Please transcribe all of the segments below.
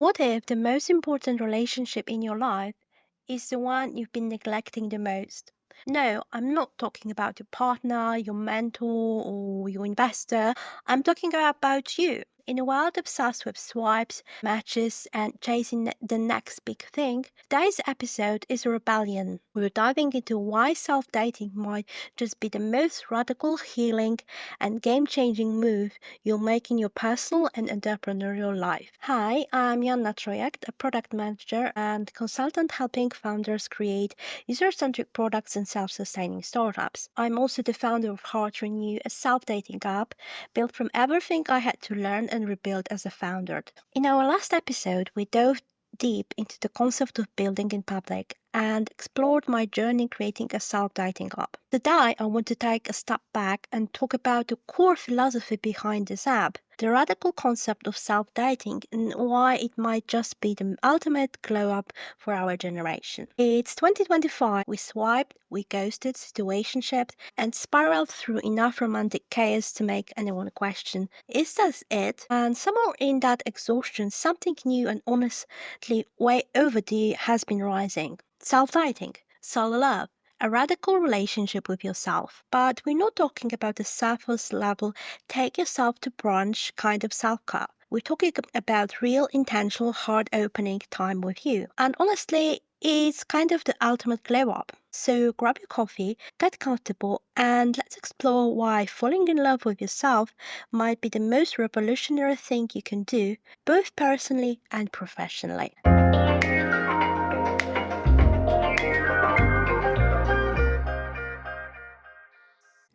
What if the most important relationship in your life is the one you've been neglecting the most? No, I'm not talking about your partner, your mentor, or your investor. I'm talking about you. In a world obsessed with swipes, matches, and chasing the next big thing, today's episode is a rebellion. We're diving into why self dating might just be the most radical, healing, and game changing move you'll make in your personal and entrepreneurial life. Hi, I'm Joanna Trojak, a product manager and consultant helping founders create user-centric products and self-sustaining startups. I'm also the founder of Heart Renew, a self-dating app built from everything I had to learn and rebuild as a founder. In our last episode, we dove deep into the concept of building in public and explored my journey creating a self-dating app. Today, I want to take a step back and talk about the core philosophy behind this app, the radical concept of self-dating, and why it might just be the ultimate glow-up for our generation. It's 2025. We swiped, we ghosted, situationshipped, and spiraled through enough romantic chaos to make anyone question, is that it? And somewhere in that exhaustion, something new and honestly way overdue has been rising. Self-dating, self-love, a radical relationship with yourself. But we're not talking about the surface level, take yourself to brunch kind of self-care. We're talking about real, intentional, heart-opening time with you. And honestly, it's kind of the ultimate glow-up. So grab your coffee, get comfortable, and let's explore why falling in love with yourself might be the most revolutionary thing you can do, both personally and professionally.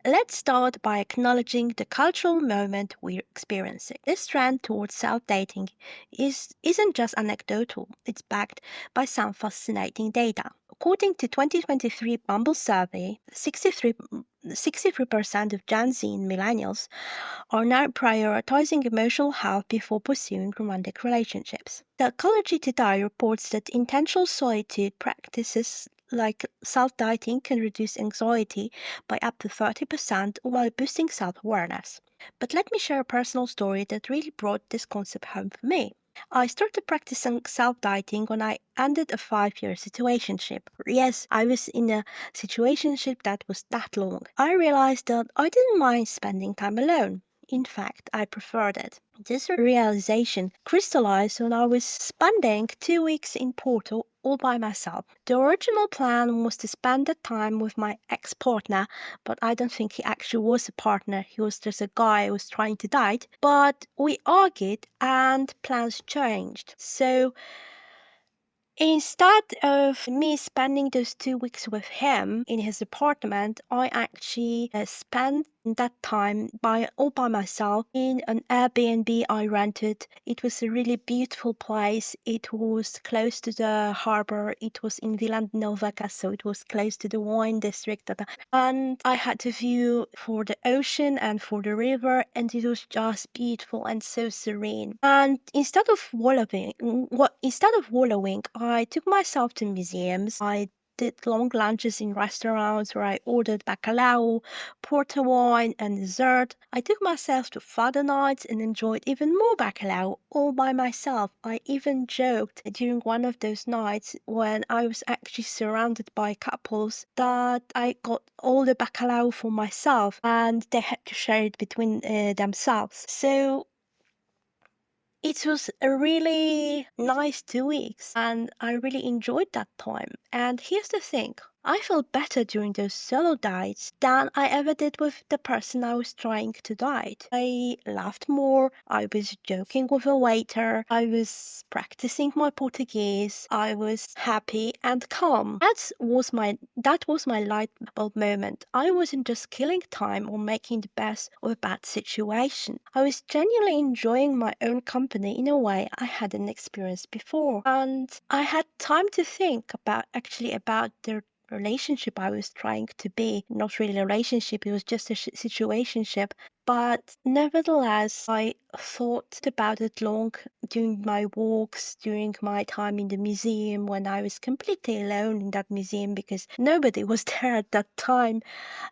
Let's start by acknowledging the cultural moment we're experiencing. This trend towards self-dating isn't just anecdotal, it's backed by some fascinating data. According to 2023 Bumble survey, 63% of Gen Z and millennials are now prioritizing emotional health before pursuing romantic relationships. Psychology Today reports that intentional solitude practices like self-dating can reduce anxiety by up to 30% while boosting self-awareness. But let me share a personal story that really brought this concept home for me. I started practicing self-dating when I ended a 5-year situationship. Yes, I was in a situationship that was that long. I realized that I didn't mind spending time alone. In fact, I preferred it. This realization crystallized when I was spending 2 weeks in Porto all by myself. The original plan was to spend the time with my ex-partner, but I don't think he actually was a partner. He was just a guy I was trying to date. But we argued and plans changed. So instead of me spending those 2 weeks with him in his apartment, I actually spent that time all by myself in an Airbnb I rented. It was a really beautiful place. It was close to the harbor. It was in Villa Novaca, so it was close to the wine district. And I had a view for the ocean and for the river, and it was just beautiful and so serene. And instead of wallowing, I took myself to museums. I did long lunches in restaurants where I ordered bacalhau, porter wine, and dessert. I took myself to fado nights and enjoyed even more bacalhau all by myself. I even joked during one of those nights when I was actually surrounded by couples that I got all the bacalhau for myself and they had to share it between themselves. So it was a really nice 2 weeks and I really enjoyed that time. And here's the thing, I felt better during those solo dates than I ever did with the person I was trying to date. I laughed more, I was joking with a waiter, I was practicing my Portuguese, I was happy and calm. That was my light bulb moment. I wasn't just killing time or making the best of a bad situation. I was genuinely enjoying my own company in a way I hadn't experienced before. And I had time to think about the relationship I was trying to be. Not really a relationship, it was just a situationship. But nevertheless, I thought about it long during my walks, during my time in the museum when I was completely alone in that museum because nobody was there at that time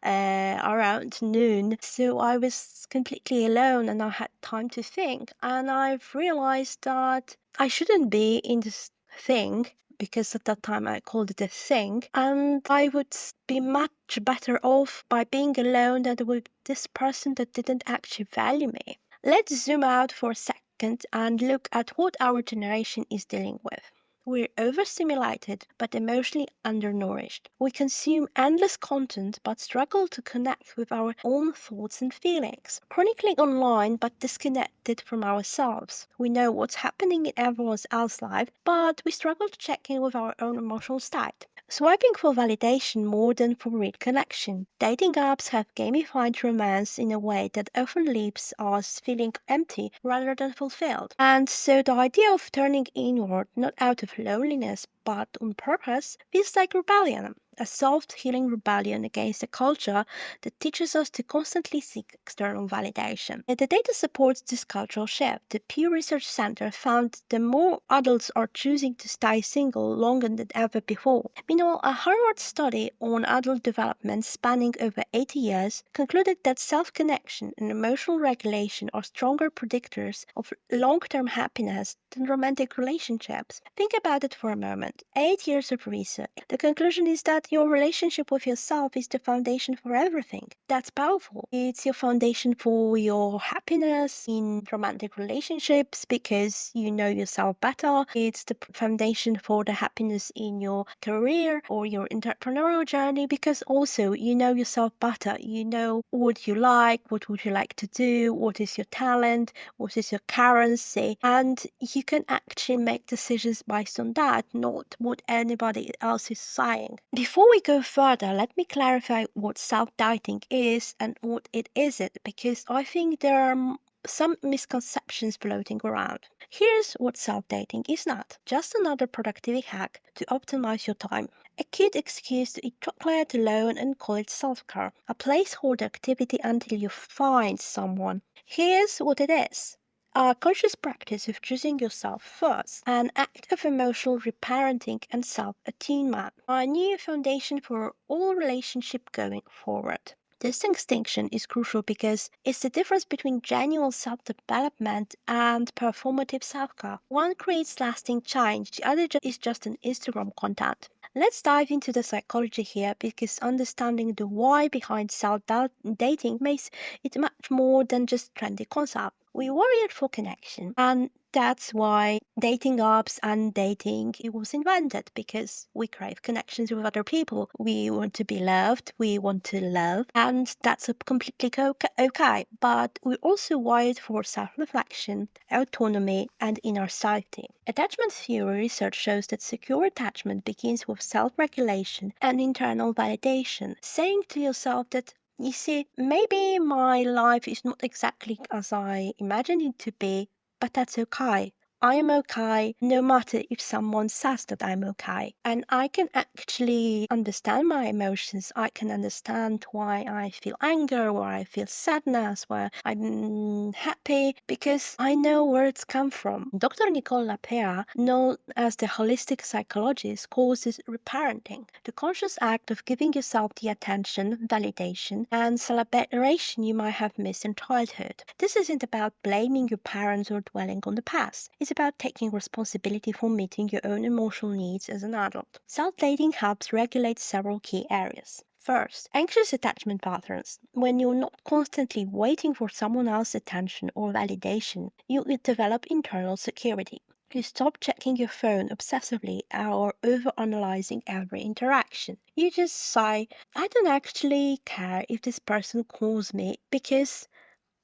around noon. So I was completely alone and I had time to think. And I've realized that I shouldn't be in this thing because at that time I called it a thing, and I would be much better off by being alone than with this person that didn't actually value me. Let's zoom out for a second and look at what our generation is dealing with. We're overstimulated but emotionally undernourished. We consume endless content but struggle to connect with our own thoughts and feelings. Chronically online but disconnected from ourselves. We know what's happening in everyone else's life, but we struggle to check in with our own emotional state. Swiping for validation more than for real connection. Dating apps have gamified romance in a way that often leaves us feeling empty rather than fulfilled. And so the idea of turning inward, not out of loneliness but on purpose, feels like rebellion. A soft, healing rebellion against a culture that teaches us to constantly seek external validation. And the data supports this cultural shift. The Pew Research Center found that more adults are choosing to stay single longer than ever before. Meanwhile, a Harvard study on adult development spanning over 80 years concluded that self-connection and emotional regulation are stronger predictors of long-term happiness than romantic relationships. Think about it for a moment. 8 years of research. The conclusion is that your relationship with yourself is the foundation for everything. That's powerful. It's your foundation for your happiness in romantic relationships because you know yourself better. It's the foundation for the happiness in your career or your entrepreneurial journey because also you know yourself better. You know what you like, what would you like to do, what is your talent, what is your currency, and you can actually make decisions based on that, not what anybody else is saying. Before we go further, let me clarify what self-doubting is and what it isn't, because I think there are some misconceptions floating around. Here's what self-dating is not. Just another productivity hack to optimize your time. A cute excuse to eat chocolate alone and call it self-care. A placeholder activity until you find someone. Here's what it is. A conscious practice of choosing yourself first, an act of emotional reparenting and self-attunement, a new foundation for all relationship going forward. This distinction is crucial because it's the difference between genuine self-development and performative self-care. One creates lasting change, the other is just an Instagram content. Let's dive into the psychology here because understanding the why behind self-dating makes it much more than just trendy concept. We wired for connection, and that's why dating apps and dating it was invented because we crave connections with other people. We want to be loved, we want to love, and that's completely okay. But we're also wired for self-reflection, autonomy, and inner safety. Attachment theory research shows that secure attachment begins with self-regulation and internal validation, saying to yourself that you see, maybe my life is not exactly as I imagined it to be, but that's okay. I am okay no matter if someone says that I'm okay. And I can actually understand my emotions. I can understand why I feel anger, why I feel sadness, why I'm happy, because I know where it's come from. Dr. Nicole Lapierre, known as the holistic psychologist, calls this reparenting, the conscious act of giving yourself the attention, validation, and celebration you might have missed in childhood. This isn't about blaming your parents or dwelling on the past. It's about taking responsibility for meeting your own emotional needs as an adult. Self-dating helps regulate several key areas. First, anxious attachment patterns. When you're not constantly waiting for someone else's attention or validation, you develop internal security. You stop checking your phone obsessively or overanalyzing every interaction. You just say, I don't actually care if this person calls me because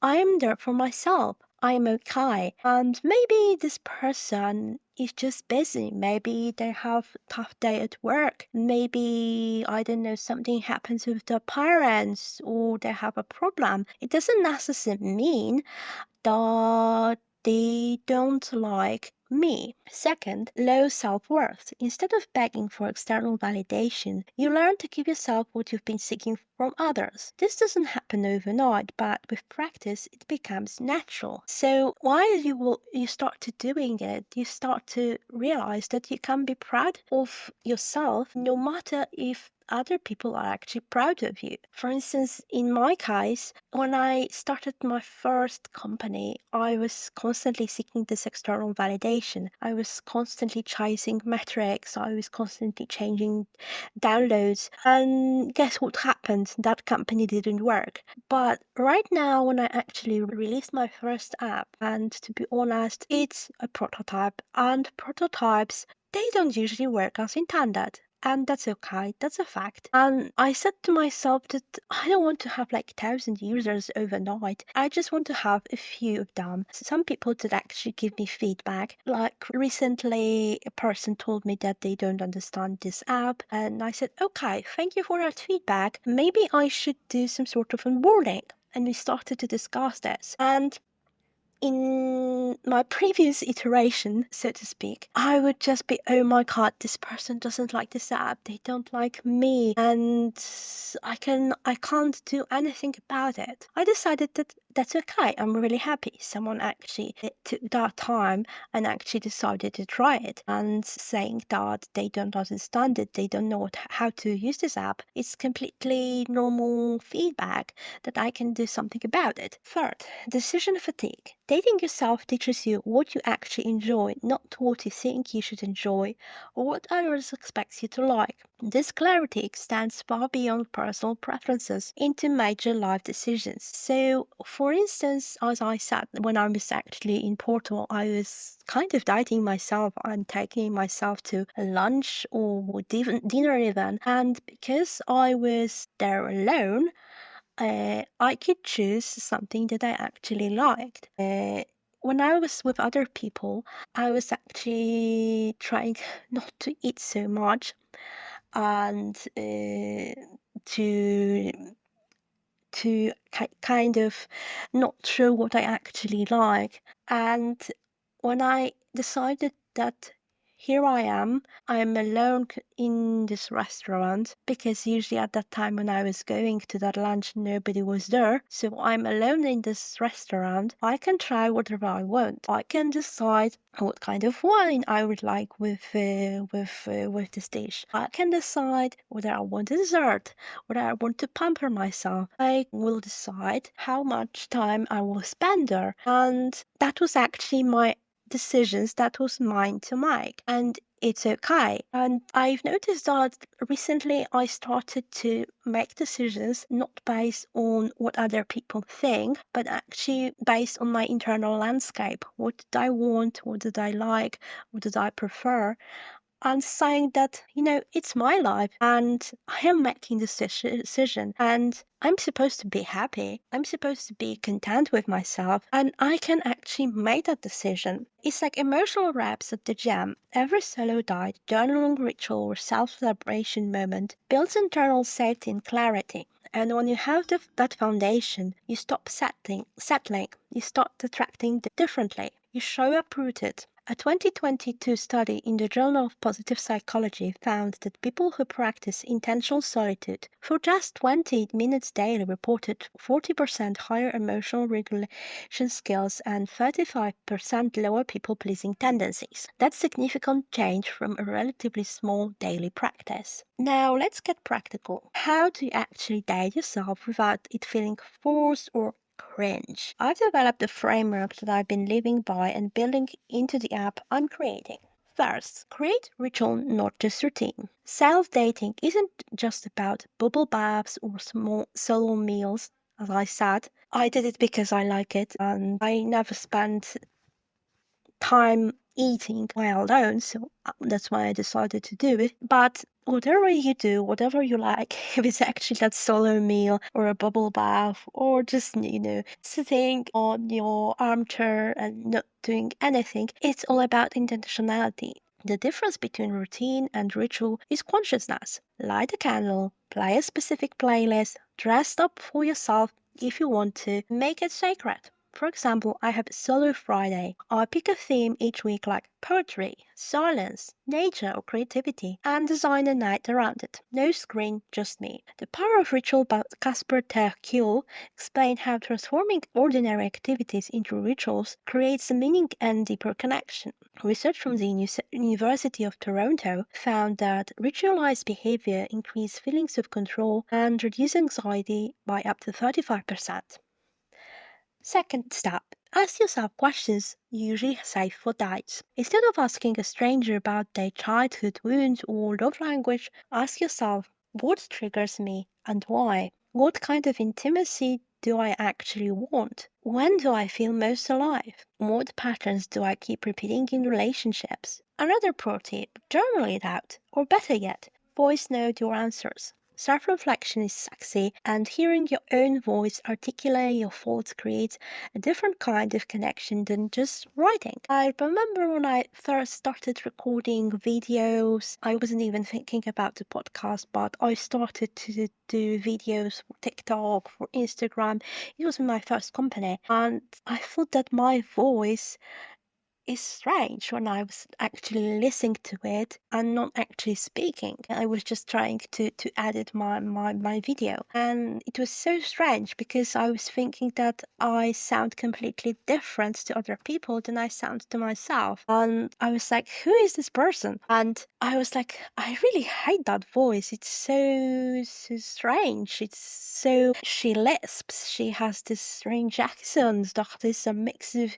I am there for myself. I am okay. And maybe this person is just busy. Maybe they have a tough day at work. Maybe, I don't know, something happens with their parents or they have a problem. It doesn't necessarily mean that they don't like me. Second, low self-worth. Instead of begging for external validation, you learn to give yourself what you've been seeking from others. This doesn't happen overnight, but with practice, it becomes natural. So while you start to doing it, you start to realize that you can be proud of yourself no matter if other people are actually proud of you. For instance, in my case, when I started my first company, I was constantly seeking this external validation. I was constantly chasing metrics. I was constantly changing downloads. And guess what happened? That company didn't work. But right now, when I actually released my first app, and to be honest, it's a prototype, and prototypes, they don't usually work as intended. And that's okay, that's a fact. And I said to myself that I don't want to have like 1,000 users overnight. I just want to have a few of them. Some people did actually give me feedback. Like recently, a person told me that they don't understand this app. And I said, okay, thank you for that feedback. Maybe I should do some sort of onboarding. And we started to discuss this. And in my previous iteration, so to speak, I would just be, oh my god, this person doesn't like this app, they don't like me, and I can't do anything about it. I decided that that's okay. I'm really happy someone actually took that time and actually decided to try it, and saying that they don't understand it, they don't know how to use this app. It's completely normal feedback that I can do something about it. Third, decision fatigue. Dating yourself teaches you what you actually enjoy, not what you think you should enjoy or what others expect you to like. This clarity extends far beyond personal preferences into major life decisions. So, for instance, as I said, when I was actually in Porto, I was kind of dating myself and taking myself to a lunch or dinner even. And because I was there alone, I could choose something that I actually liked. When I was with other people, I was actually trying not to eat so much and to kind of not show what I actually like. And when I decided that here I I'm alone in this restaurant, because usually at that time when I was going to that lunch, nobody was there. So I'm alone in this restaurant. I can try whatever I want. I can decide what kind of wine I would like with this dish. I can decide whether I want a dessert, whether I want to pamper myself. I will decide how much time I will spend there. And that was actually my decisions, that was mine to make, and it's okay. And I've noticed that recently I started to make decisions not based on what other people think, but actually based on my internal landscape. What did I want? What did I like? What did I prefer? And saying that, it's my life and I am making this decision, and I'm supposed to be happy. I'm supposed to be content with myself, and I can actually make that decision. It's like emotional reps at the gym. Every solo diet, journaling ritual, or self-celebration moment builds internal safety and clarity. And when you have that foundation, you stop settling, you start attracting differently. You show up rooted. A 2022 study in the Journal of Positive Psychology found that people who practice intentional solitude for just 20 minutes daily reported 40% higher emotional regulation skills and 35% lower people-pleasing tendencies. That's significant change from a relatively small daily practice. Now let's get practical. How do you actually date yourself without it feeling forced or cringe? I've developed a framework that I've been living by and building into the app I'm creating. First, create ritual, not just routine. Self-dating isn't just about bubble baths or small solo meals. As I said, I did it because I like it, and I never spent time eating while alone, so that's why I decided to do it. But whatever you do, whatever you like, if it's actually that solo meal or a bubble bath or just, sitting on your armchair and not doing anything, it's all about intentionality. The difference between routine and ritual is consciousness. Light a candle, play a specific playlist, dress up for yourself if you want to, make it sacred. For example, I have Solo Friday. I pick a theme each week like poetry, silence, nature, or creativity, and design a night around it. No screen, just me. The Power of Ritual by Casper ter Kuile explained how transforming ordinary activities into rituals creates a meaning and deeper connection. Research from the University of Toronto found that ritualized behavior increased feelings of control and reduced anxiety by up to 35%. Second step, ask yourself questions you usually save for dates. Instead of asking a stranger about their childhood wounds or love language, ask yourself, what triggers me and why? What kind of intimacy do I actually want? When do I feel most alive? What patterns do I keep repeating in relationships? Another pro tip, journal it out, or better yet, voice note your answers. Self-reflection is sexy, and hearing your own voice articulate your thoughts creates a different kind of connection than just writing. I remember when I first started recording videos, I wasn't even thinking about the podcast, but I started to do videos for TikTok, for Instagram. It was my first company, and I thought that my voice is strange when I was actually listening to it and not actually speaking. I was just trying to edit my video. And it was so strange because I was thinking that I sound completely different to other people than I sound to myself. And I was like, who is this person? And I was like, I really hate that voice. It's so strange. It's so, she lisps. She has this strange accent that is a mix of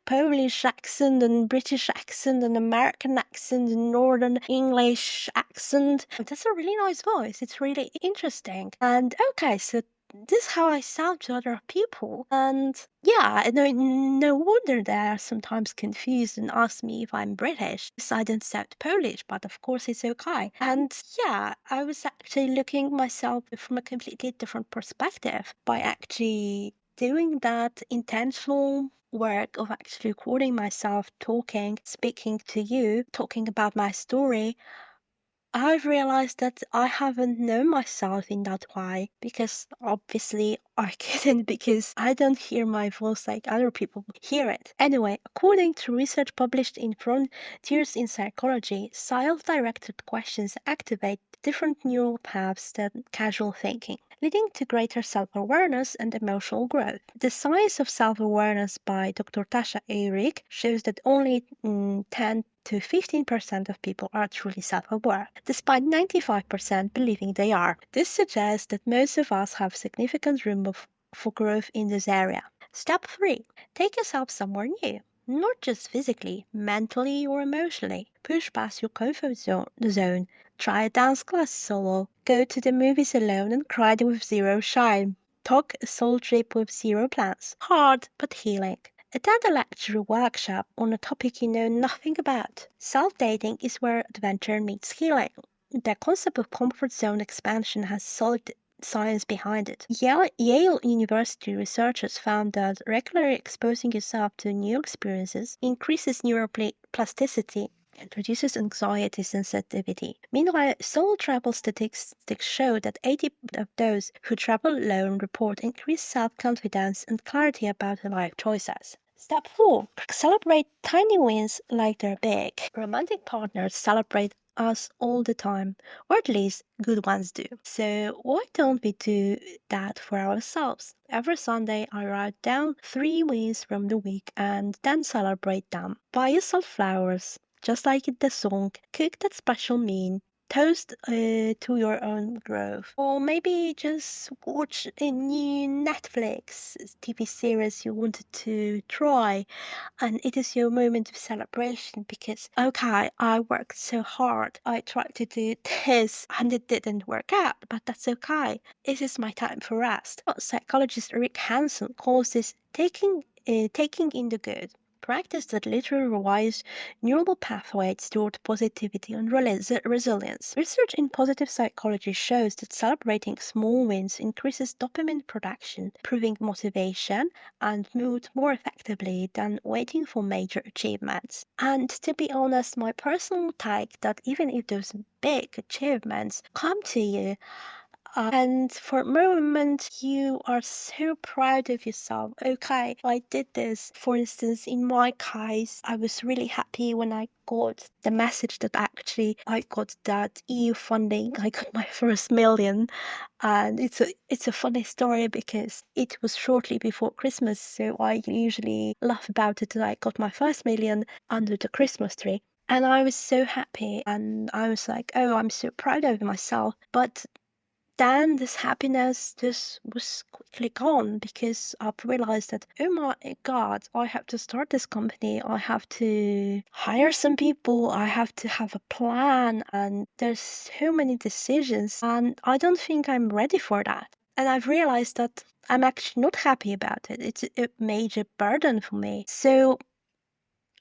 Polish accent and British accent and American accent and Northern English accent. That's a really nice voice. It's really interesting. And okay, so this is how I sound to other people. And yeah, no wonder they are sometimes confused and ask me if I'm British. I don't sound Polish, but of course it's okay. And yeah, I was actually looking myself from a completely different perspective by actually doing that intentional work of actually recording myself talking, speaking to you, talking about my story. I've realized that I haven't known myself in that way because obviously I couldn't because I don't hear my voice like other people hear it. Anyway, according to research published in Frontiers in Psychology, self-directed questions activate different neural paths than casual thinking, leading to greater self-awareness and emotional growth. The Science of Self-Awareness by Dr. Tasha Eric shows that only 10 to 15% of people are truly self-aware, despite 95% believing they are. This suggests that most of us have significant room for growth in this area. Step 3. Take yourself somewhere new. Not just physically, mentally or emotionally. Push past your comfort zone. Try a dance class solo. Go to the movies alone and cry with zero shame. Talk a soul trip with zero plans. Hard but healing. Attend a lecture or workshop on a topic you know nothing about. Self-dating is where adventure meets healing. The concept of comfort zone expansion has solid science behind it. Yale University researchers found that regularly exposing yourself to new experiences increases neuroplasticity and reduces anxiety sensitivity. Meanwhile, solo travel statistics show that 80% of those who travel alone report increased self-confidence and clarity about their life choices. Step 4. Celebrate tiny wins like they're big. Romantic partners celebrate us all the time, or at least good ones do. So why don't we do that for ourselves? Every Sunday I write down 3 wins from the week and then celebrate them. Buy yourself flowers, just like in the song, cook that special meal, toast to your own growth. Or maybe just watch a new Netflix TV series you wanted to try and it is your moment of celebration because, okay, I worked so hard. I tried to do this and it didn't work out, but that's okay. This is my time for rest. Psychologist Rick Hanson calls this taking in the good. Practice that literally rewires neural pathways toward positivity and resilience. Research in positive psychology shows that celebrating small wins increases dopamine production, improving motivation and mood more effectively than waiting for major achievements. And to be honest, my personal take that even if those big achievements come to you, And for a moment, you are so proud of yourself. Okay, I did this. For instance, in my case, I was really happy when I got the message that actually I got that EU funding. I got my first million. And it's a funny story because it was shortly before Christmas, so I usually laugh about it that I got my first million under the Christmas tree. And I was so happy and I was like, oh, I'm so proud of myself. But then this happiness just was quickly gone because I've realized that, oh my God, I have to start this company. I have to hire some people. I have to have a plan. And there's so many decisions. And I don't think I'm ready for that. And I've realized that I'm actually not happy about it. It's a major burden for me. So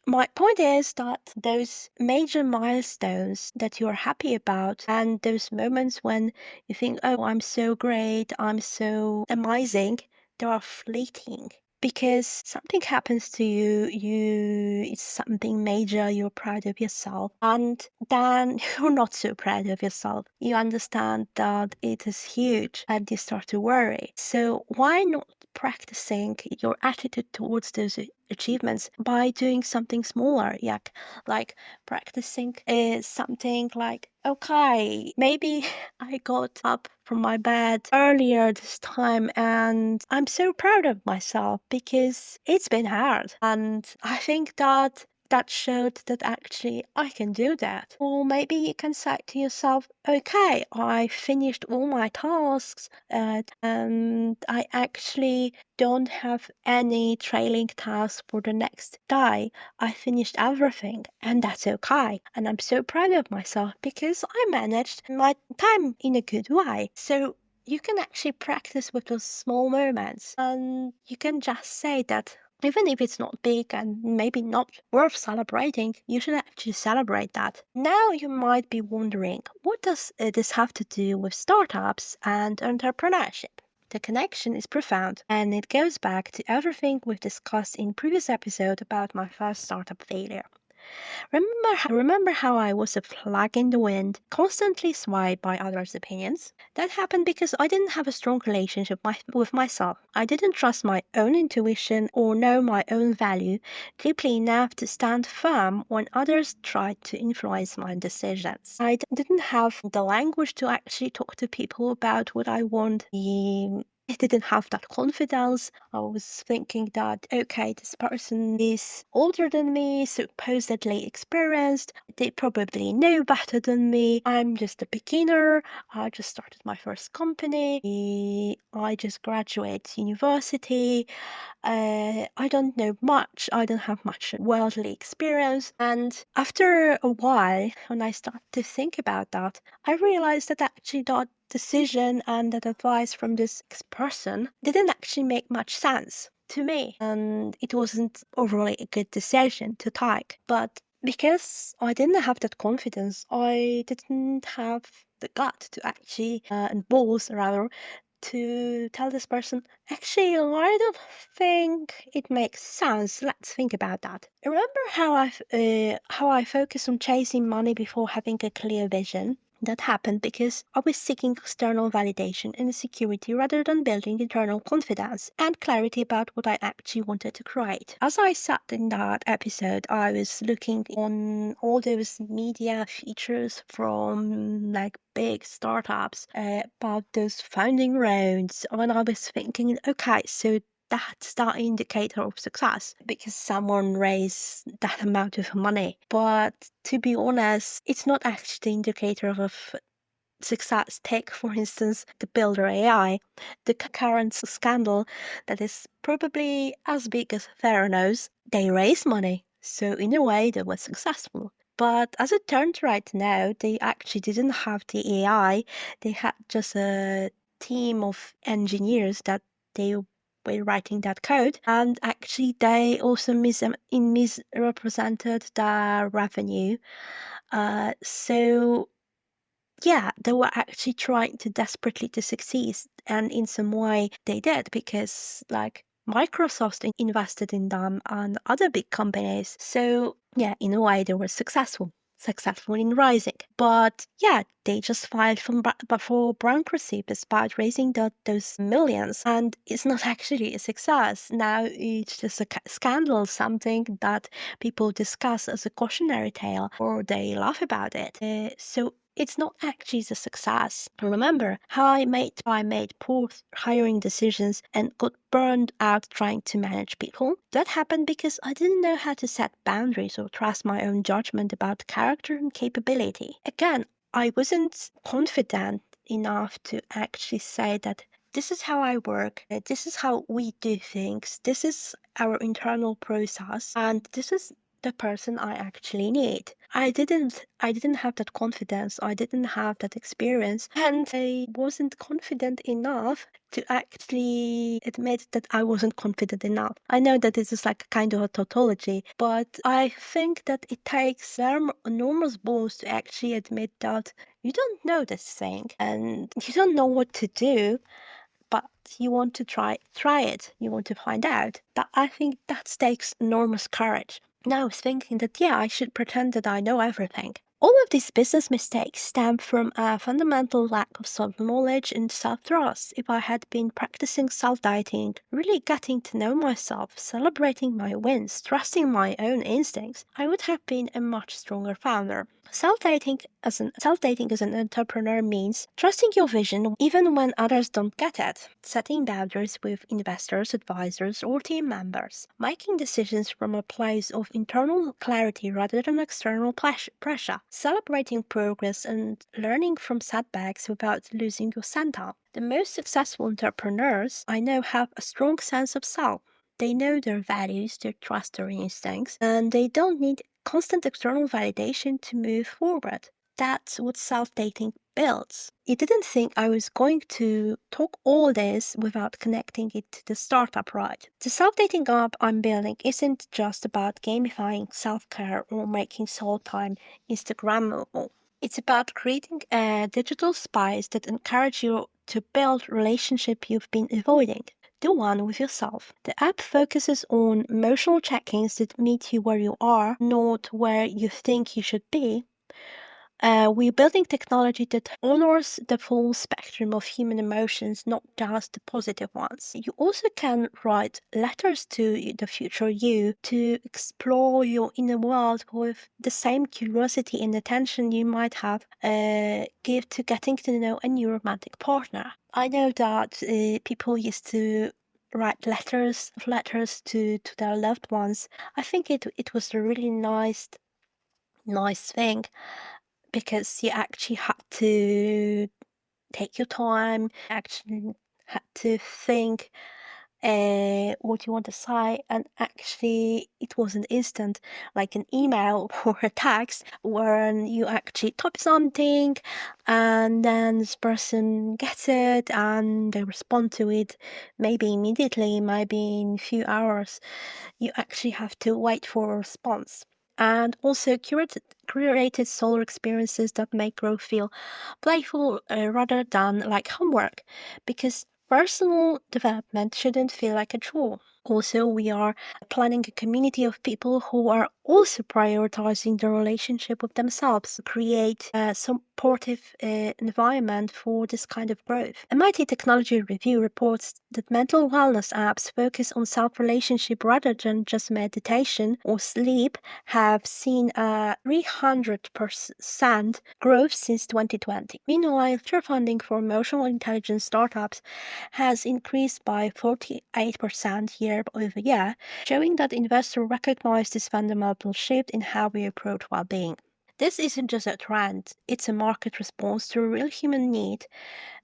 my point is that those major milestones that you're happy about and those moments when you think, oh, I'm so great, I'm so amazing, they are fleeting because something happens to it's something major, you're proud of yourself, and then you're not so proud of yourself. You understand that it is huge and you start to worry. So why not practicing your attitude towards those achievements by doing something smaller, like practicing something like, okay, maybe I got up from my bed earlier this time and I'm so proud of myself because it's been hard. And I think that showed that actually I can do that. Or maybe you can say to yourself, okay, I finished all my tasks and I actually don't have any trailing tasks for the next day. I finished everything, and that's okay. And I'm so proud of myself because I managed my time in a good way. So you can actually practice with those small moments, and you can just say that even if it's not big and maybe not worth celebrating, you should actually celebrate that. Now you might be wondering, what does this have to do with startups and entrepreneurship? The connection is profound, and it goes back to everything we've discussed in previous episode about my first startup failure. Remember how I was a flag in the wind, constantly swayed by others' opinions? That happened because I didn't have a strong relationship with myself. I didn't trust my own intuition or know my own value deeply enough to stand firm when others tried to influence my decisions. I didn't have the language to actually talk to people about what I want. I didn't have that confidence. I was thinking that, okay, this person is older than me, supposedly experienced. They probably know better than me. I'm just a beginner. I just started my first company. I just graduated university. I don't know much. I don't have much worldly experience. And after a while, when I started to think about that, I realized that actually that decision and that advice from this person didn't actually make much sense to me. And it wasn't overall a good decision to take. But because I didn't have that confidence, I didn't have the gut to actually, and balls rather, to tell this person, actually, I don't think it makes sense. Let's think about that. Remember how I focused on chasing money before having a clear vision? That happened because I was seeking external validation and security rather than building internal confidence and clarity about what I actually wanted to create. As I sat in that episode, I was looking on all those media features from like big startups about those founding rounds, and I was thinking, okay, so that's the indicator of success because someone raised that amount of money. But to be honest, it's not actually the indicator of success. Take, for instance, the Builder AI, the current scandal that is probably as big as Theranos. They raised money, so in a way they were successful. But as it turned right now, they actually didn't have the AI. They had just a team of engineers that they were writing that code, and actually they also misrepresented the revenue. So yeah, they were actually trying to desperately to succeed, and in some way they did because like Microsoft invested in them and other big companies. So yeah, in a way they were successful. successful in rising. But yeah, they just filed for bankruptcy despite raising those millions. And it's not actually a success. Now it's just a scandal, something that people discuss as a cautionary tale or they laugh about it. So it's not actually a success. Remember how I made poor hiring decisions and got burned out trying to manage people? That happened because I didn't know how to set boundaries or trust my own judgment about character and capability. Again, I wasn't confident enough to actually say that this is how I work, this is how we do things, this is our internal process, and this is the person I actually need. I didn't have that confidence. I didn't have that experience, and I wasn't confident enough to actually admit that I wasn't confident enough. I know that this is like a kind of a tautology, but I think that it takes enormous balls to actually admit that you don't know this thing and you don't know what to do, but you want to try it. You want to find out. But I think that takes enormous courage. Now I was thinking that yeah, I should pretend that I know everything. All of these business mistakes stem from a fundamental lack of self-knowledge and self-trust. If I had been practicing self-dieting, really getting to know myself, celebrating my wins, trusting my own instincts, I would have been a much stronger founder. Self-dating as an entrepreneur means trusting your vision even when others don't get it, setting boundaries with investors, advisors, or team members, making decisions from a place of internal clarity rather than external pressure, celebrating progress and learning from setbacks without losing your center. The most successful entrepreneurs I know have a strong sense of self. They know their values, they trust their instincts, and they don't need constant external validation to move forward. That's what self-dating builds. I didn't think I was going to talk all this without connecting it to the startup, right? The self-dating app I'm building isn't just about gamifying self-care or making soul time Instagrammable. It's about creating a digital space that encourages you to build relationship you've been avoiding. The one with yourself. The app focuses on emotional check-ins that meet you where you are, not where you think you should be. We're building technology that honors the full spectrum of human emotions, not just the positive ones. You also can write letters to the future you to explore your inner world with the same curiosity and attention you might have give to getting to know a new romantic partner. I know that people used to write letters to their loved ones. I think it was a really nice thing because you actually had to take your time, actually had to think what you want to say, and actually it wasn't instant like an email or a text when you actually type something and then this person gets it and they respond to it maybe immediately, maybe in a few hours. You actually have to wait for a response. And also curated solar experiences that make growth feel playful rather than like homework, because personal development shouldn't feel like a chore. Also, we are planning a community of people who are also prioritizing the relationship with themselves, create a supportive environment for this kind of growth. MIT Technology Review reports that mental wellness apps focus on self-relationship rather than just meditation or sleep have seen a 300% growth since 2020. Meanwhile, venture funding for emotional intelligence startups has increased by 48% year over year, showing that investors recognize this fundamental shift in how we approach well-being. This isn't just a trend, it's a market response to a real human need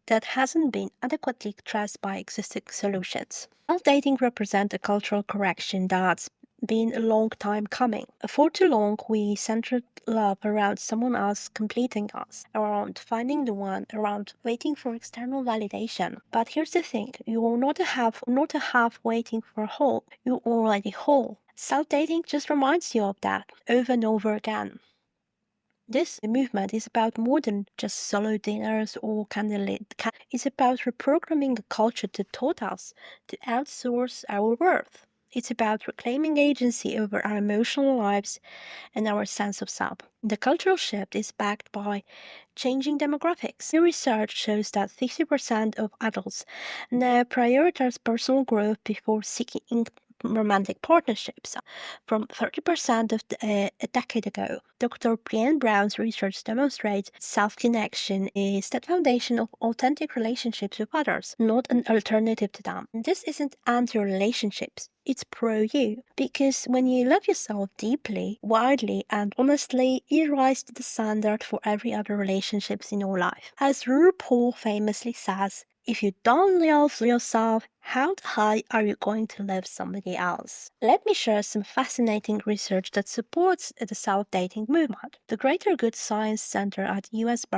that hasn't been adequately addressed by existing solutions. Self-dating represents a cultural correction that's been a long time coming. For too long, we centered love around someone else completing us, around finding the one, around waiting for external validation. But here's the thing, you're not a half waiting for a whole, you're already whole. Self-dating just reminds you of that over and over again. This movement is about more than just solo dinners or candlelit. It's about reprogramming a culture that taught us to outsource our worth. It's about reclaiming agency over our emotional lives and our sense of self. The cultural shift is backed by changing demographics. New research shows that 50% of adults now prioritize personal growth before seeking romantic partnerships, from 30% a decade ago. Dr. Brienne Brown's research demonstrates self-connection is the foundation of authentic relationships with others, not an alternative to them. This isn't anti-relationships. It's pro-you, because when you love yourself deeply, widely, and honestly, you rise to the standard for every other relationships in your life. As RuPaul famously says, if you don't love yourself, how the hell are you going to love somebody else? Let me share some fascinating research that supports the self-dating movement. The Greater Good Science Center at UC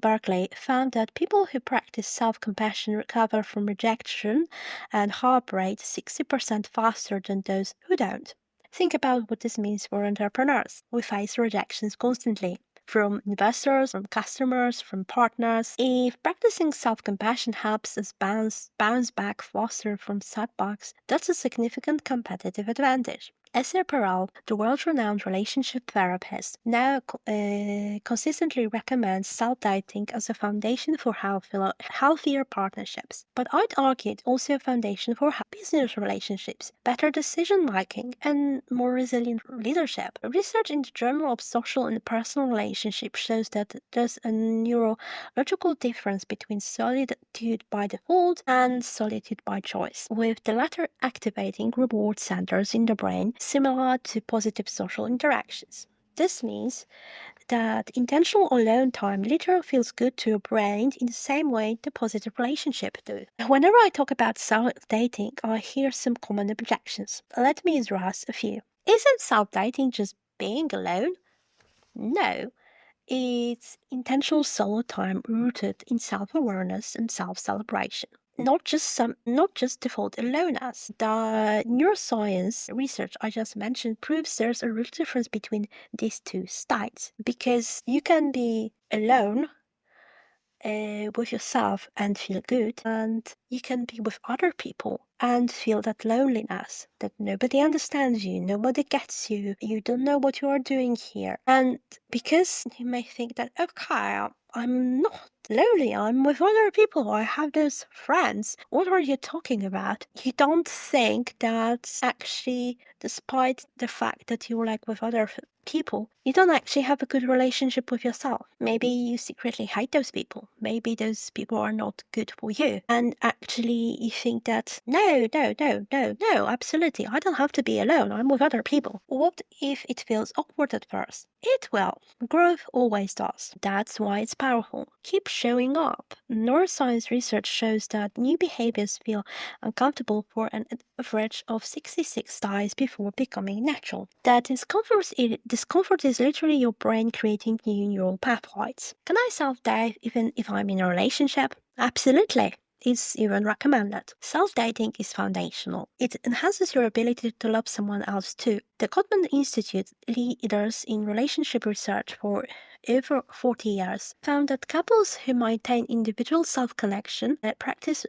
Berkeley found that people who practice self-compassion recover from rejection and heartbreak 60% faster than those who don't. Think about what this means for entrepreneurs. We face rejections constantly, from investors, from customers, from partners. If practicing self-compassion helps us bounce back faster from setbacks, that's a significant competitive advantage. Esther Perel, the world-renowned relationship therapist, now consistently recommends self-dating as a foundation for healthier partnerships. But I'd argue it's also a foundation for business relationships, better decision-making, and more resilient leadership. Research in the Journal of Social and Personal Relationships shows that there's a neurological difference between solitude by default and solitude by choice, with the latter activating reward centers in the brain similar to positive social interactions. This means that intentional alone time literally feels good to your brain in the same way the positive relationship do. Whenever I talk about self-dating, I hear some common objections. Let me address a few. Isn't self-dating just being alone? No, it's intentional solo time rooted in self-awareness and self-celebration. Not just default aloneness. The neuroscience research I just mentioned proves there's a real difference between these two states, because you can be alone with yourself and feel good, and you can be with other people and feel that loneliness, that nobody understands you, nobody gets you, you don't know what you are doing here. And because you may think that, okay, I'm not lonely, I'm with other people, I have those friends. What are you talking about? You don't think that actually, despite the fact that you're like with other people, you don't actually have a good relationship with yourself. Maybe you secretly hate those people. Maybe those people are not good for you. And actually you think that, no, absolutely, I don't have to be alone. I'm with other people. What if it feels awkward at first? It will. Growth always does. That's why it's powerful. Keep showing up. Neuroscience research shows that new behaviors feel uncomfortable for an average of 66 days before becoming natural. That discomfort is literally your brain creating new neural pathways. Can I self-date even if I'm in a relationship? Absolutely. It's even recommended. Self-dating is foundational. It enhances your ability to love someone else too. The Gottman Institute, leaders in relationship research for over 40 years, found that couples who maintain individual self-connection practices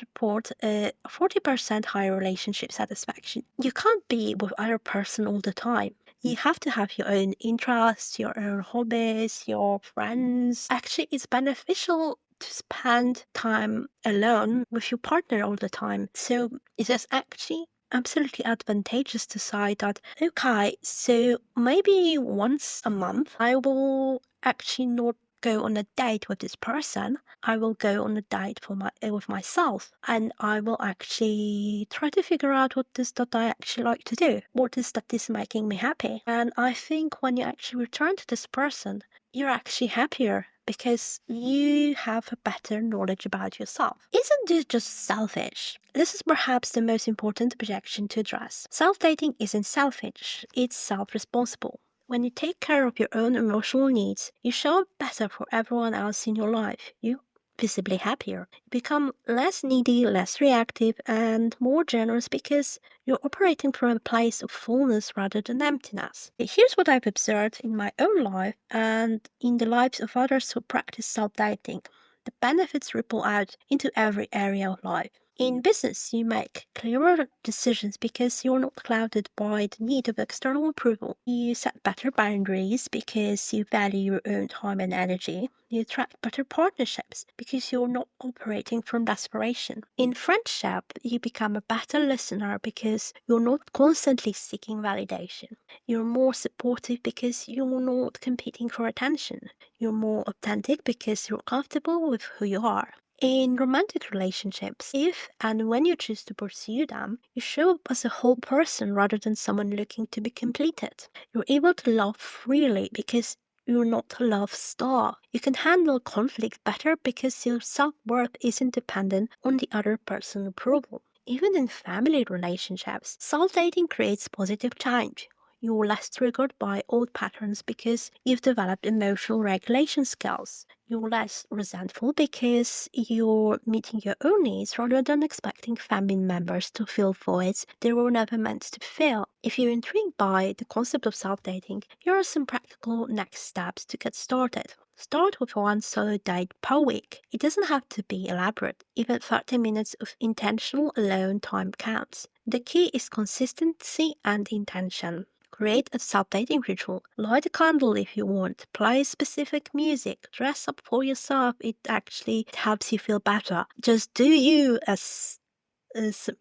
report a 40% higher relationship satisfaction. You can't be with other person all the time. You have to have your own interests, your own hobbies, your friends. Actually, it's beneficial to spend time alone with your partner all the time. So it is actually absolutely advantageous to say that, okay, so maybe once a month I will actually not go on a date with this person. I will go on a date with myself, and I will actually try to figure out what is that I actually like to do. What is that is making me happy? And I think when you actually return to this person, you're actually happier because you have a better knowledge about yourself. Isn't this just selfish? This is perhaps the most important objection to address. Self-dating isn't selfish, it's self-responsible. When you take care of your own emotional needs, you show up better for everyone else in your life. You visibly happier. You become less needy, less reactive, and more generous because you're operating from a place of fullness rather than emptiness. Here's what I've observed in my own life and in the lives of others who practice self-dating. The benefits ripple out into every area of life. In business, you make clearer decisions because you're not clouded by the need of external approval. You set better boundaries because you value your own time and energy. You attract better partnerships because you're not operating from desperation. In friendship, you become a better listener because you're not constantly seeking validation. You're more supportive because you're not competing for attention. You're more authentic because you're comfortable with who you are. In romantic relationships, if and when you choose to pursue them, you show up as a whole person rather than someone looking to be completed. You're able to love freely because you're not a love star. You can handle conflict better because your self-worth isn't dependent on the other person's approval. Even in family relationships, self-dating creates positive change. You're less triggered by old patterns because you've developed emotional regulation skills. You're less resentful because you're meeting your own needs rather than expecting family members to fill voids they were never meant to fill. If you're intrigued by the concept of self-dating, here are some practical next steps to get started. Start with one solo date per week. It doesn't have to be elaborate. Even 30 minutes of intentional alone time counts. The key is consistency and intention. Create a self-dating ritual. Light a candle if you want. Play specific music. Dress up for yourself. It actually helps you feel better. Just do you, as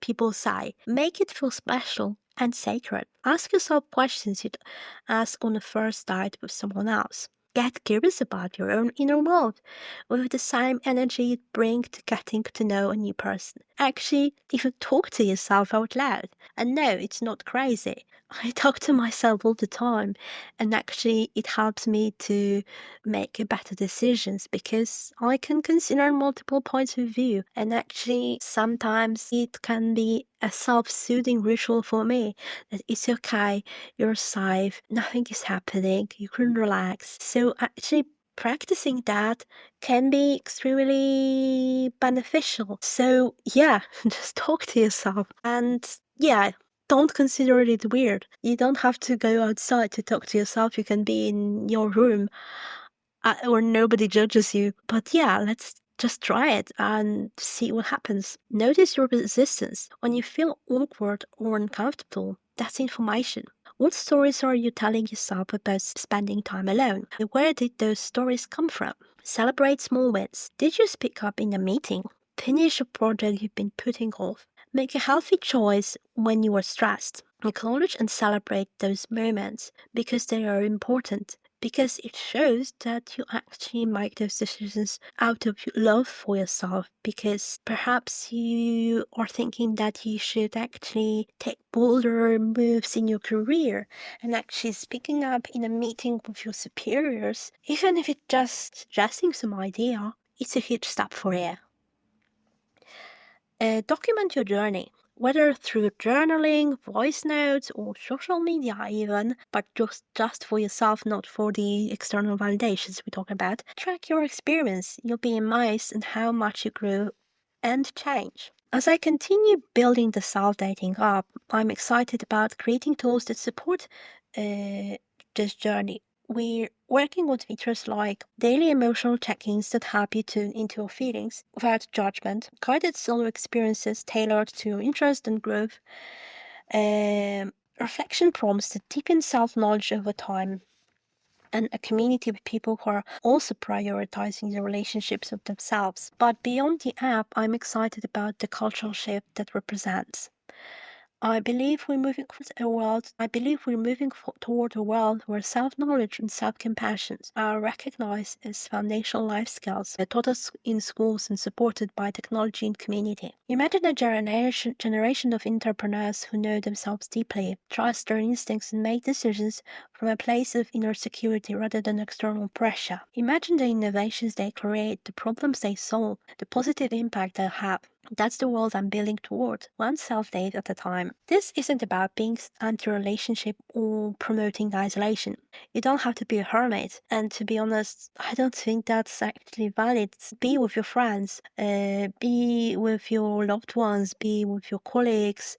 people say. Make it feel special and sacred. Ask yourself questions you'd ask on a first date with someone else. Get curious about your own inner world with the same energy you'd bring to getting to know a new person. Actually, even talk to yourself out loud. And no, it's not crazy. I talk to myself all the time, and actually, it helps me to make better decisions because I can consider multiple points of view. And actually, sometimes it can be a self-soothing ritual for me that it's okay, you're safe, nothing is happening, you can relax. So actually practicing that can be extremely beneficial. So yeah, just talk to yourself and yeah, don't consider it weird. You don't have to go outside to talk to yourself. You can be in your room where nobody judges you. But yeah, let's just try it and see what happens. Notice your resistance. When you feel awkward or uncomfortable, that's information. What stories are you telling yourself about spending time alone? Where did those stories come from? Celebrate small wins. Did you speak up in a meeting? Finish a project you've been putting off? Make a healthy choice when you are stressed. Acknowledge and celebrate those moments because they are important. Because it shows that you actually make those decisions out of love for yourself. Because perhaps you are thinking that you should actually take bolder moves in your career and actually speaking up in a meeting with your superiors, even if it's just suggesting some idea, it's a huge step for you. Document your journey, whether through journaling, voice notes, or social media even, but just for yourself, not for the external validations we talk about. Track your experience. You'll be amazed at how much you grew and change. As I continue building the self-dating app, I'm excited about creating tools that support this journey. We're working with features like daily emotional check-ins that help you tune into your feelings without judgment, guided solo experiences tailored to your interest and growth, reflection prompts that deepen self-knowledge over time, and a community of people who are also prioritizing the relationships of themselves. But beyond the app, I'm excited about the cultural shift that represents. I believe we're moving toward a world where self-knowledge and self-compassion are recognized as foundational life skills taught us in schools and supported by technology and community. Imagine a generation of entrepreneurs who know themselves deeply, trust their instincts, and make decisions from a place of inner security rather than external pressure. Imagine the innovations they create, the problems they solve, the positive impact they have. That's the world I'm building toward, one self-date at a time. This isn't about being anti-relationship or promoting isolation. You don't have to be a hermit. And to be honest, I don't think that's actually valid. Be with your friends, be with your loved ones, be with your colleagues,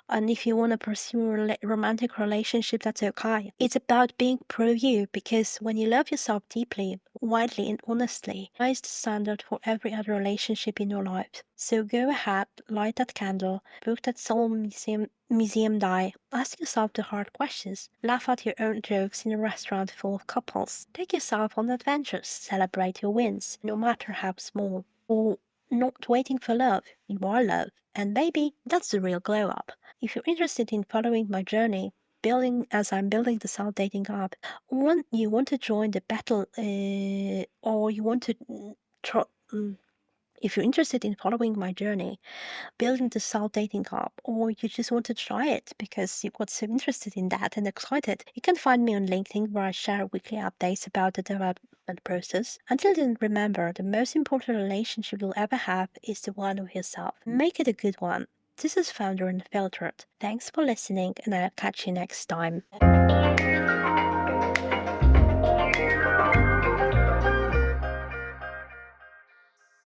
And if you want to pursue a romantic relationship, that's okay. It's about being pro-you, because when you love yourself deeply, widely, and honestly, that is the standard for every other relationship in your life. So go ahead, light that candle, book that soul museum die, ask yourself the hard questions, laugh at your own jokes in a restaurant full of couples, take yourself on adventures, celebrate your wins, no matter how small. Or not waiting for love, you are love. And maybe that's the real glow up. If you're interested in following my journey, building as I'm building the self dating app, or you want to join the battle, or you want to try. If you're interested in following my journey, building the self-dating app, or you just want to try it because you got so interested in that and excited, you can find me on LinkedIn, where I share weekly updates about the development process. Until then, remember, the most important relationship you'll ever have is the one with yourself. Make it a good one. This is Founder Unfiltered. Thanks for listening, and I'll catch you next time.